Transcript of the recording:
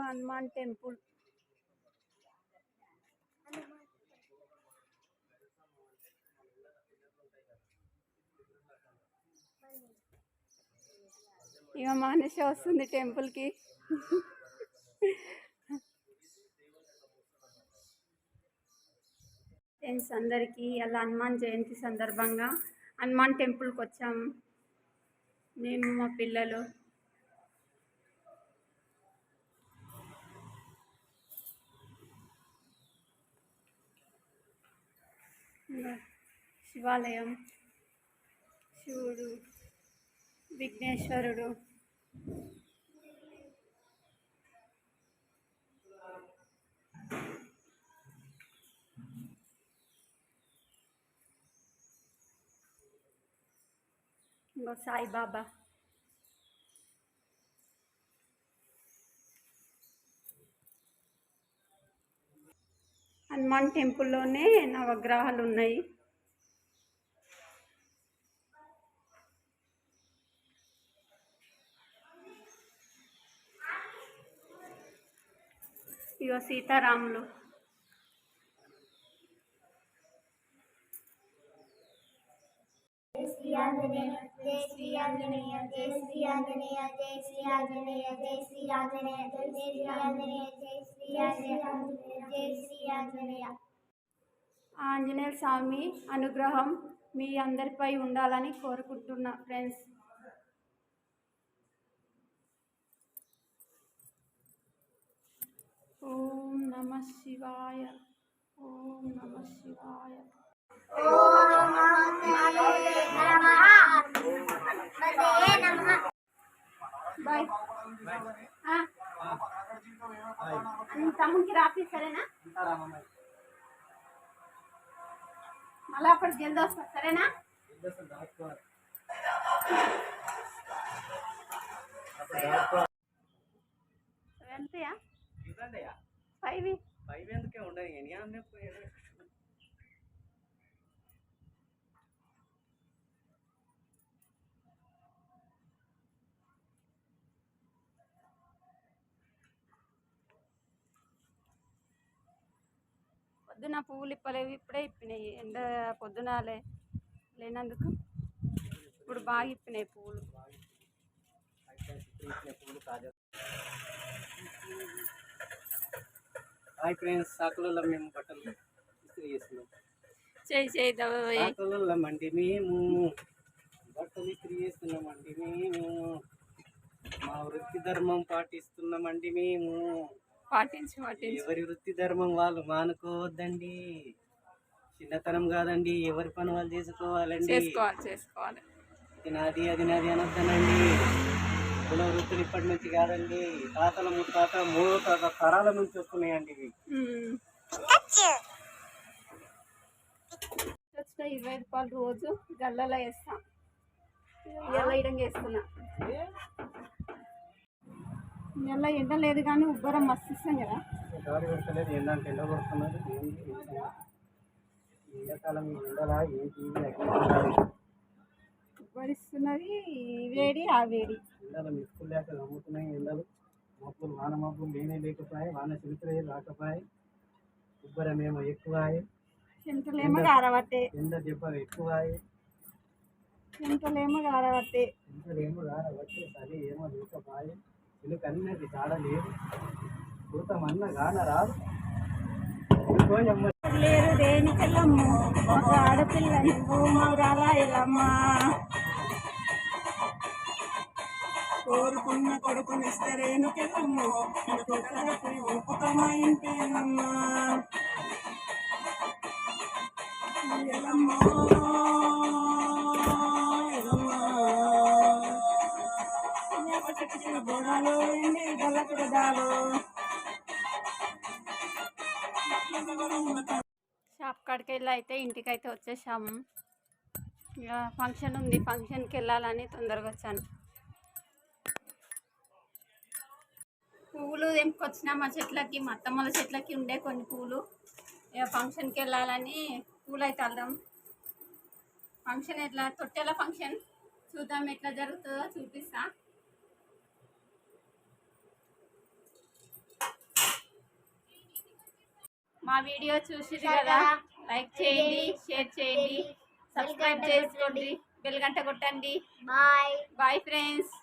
Hanuman temple. ఇక మనిషి వస్తుంది టెంపుల్కి. ఫ్రెండ్స్ అందరికీ అలా హనుమాన్ జయంతి సందర్భంగా హనుమాన్ టెంపుల్కి వచ్చాము మేము మా పిల్లలు. శివాలయం, శివుడు, విఘ్నేశ్వరుడు, ఇంకా సాయిబాబా. హనుమాన్ టెంపుల్లోనే నవగ్రహాలు ఉన్నాయి. ఇగో సీతారాములు. జై శ్రీ ఆంజనేయ, జై శ్రీ ఆంజనేయ, జై శ్రీ ఆంజనేయ, జై శ్రీ ఆంజనేయ, జై శ్రీ ఆంజనేయ, జై శ్రీ ఆంజనేయ, జై శ్రీ ఆంజనేయ, జై శ్రీ ఆంజనేయ. ఆంజనేయ స్వామి అనుగ్రహం మీ అందరిపై ఉండాలని కోరుకుంటున్నా ఫ్రెండ్స్. ఓం నమః శివాయ, ఓం నమః శివాయ. బాయ్. తమ్ముడికి రాపి సరేనా? మళ్ళీ అప్పుడు జల్ది వస్తా సరేనా? ఎంతయా? 5 ఎందుకే ఉండదు. పొద్దున పువ్వులు ఇప్పలేవు, ఇప్పుడే ఇప్పినాయి. ఎండ పొద్దున లేనందుకు ఇప్పుడు బాగా ఇప్పినాయి పువ్వులు. హాయ్ ఫ్రెండ్స్, సాకులలో మేము బట్టలు ఇస్త్రీ చేస్తున్నాం. సాకులలో మండి మేము బట్టలు ఇస్త్రీ చేస్తున్నామండి. మేము మా వృత్తి ధర్మం పాటిస్తున్నామండి. మేము ఎవరి వృత్తి ధర్మం వాళ్ళు మానుకోవద్దండి. చిన్నతనం కాదండి, ఎవరి పని వాళ్ళు చేసుకోవాలండి. ఇది నాది అది నాది అనొద్దనండి. కుల వృత్తులు ఇప్పటి నుంచి కాదండి, తాతల ముత్తాత 3 తరాల నుంచి వస్తున్నాయండి ఇవి. 20 రూపాయలు రోజు గల్లలో వేస్తాం. వేయడం చేస్తున్నా. నెల ఎండ లేదు కానీ ఉబ్బరం మస్తు ఇస్తాం కదా. గాలి కొడతలేదు, ఏంటంటే ఎండ కొడుతున్నారు. ఎండాకాలం ఎండలా ఏంటి ఉబ్బరిస్తున్నది. వేడి ఆ వేడి ఎండలు మిక్కులు లేక నమ్ముతున్నాయి. ఎండలు మబ్బులు, వాన మబ్బులు లేనే లేకపోయాయి, వాన చిలుకలే రాకపోయాయి. ఉబ్బరమేమో ఎక్కువాయి, చెంటలేమో గారబట్టే. ఎండ దెబ్బ ఎక్కువాయి, చెంటలేమో గారబట్టే. చలి ఏమో లేకపోయి. చిలుకన్నది చాడలేదు, కూతమన్న గాన రాదు. లేరు దేనికెళ్ళమ్మ, ఒక ఆడపిల్ల నువ్వు మౌరాల ఎల్లమ్మ. కోరుకున్న కొడుకునిస్తరేనుకెళ్ళమ్మ, ఒప్పుకమా ఇంటి ఎల్లమ్మ. ఎల్లమ్మ బోనాలు గల్లకూడదాలు. షాప్ కాడికి వెళ్ళి అయితే ఇంటికైతే వచ్చేసాము. ఇక ఫంక్షన్ ఉంది, ఫంక్షన్కి వెళ్ళాలని తొందరగా వచ్చాను. పువ్వులు తెంపుకొచ్చిన మా చెట్లకి, మా అత్తమ్మల చెట్లకి ఉండే కొన్ని పూలు. ఇక ఫంక్షన్కి వెళ్ళాలని పూలు అయితే వెళ్దాం. ఫంక్షన్ ఎట్లా, తొట్టెల ఫంక్షన్ చూద్దాం ఎట్లా జరుగుతుందో చూపిస్తా. మా వీడియో చూసిరు కదా, లైక్ చేయండి, షేర్ చేయండి, సబ్స్క్రైబ్ చేసుకోండి, బెల్ గంట కొట్టండి. Bye bye friends.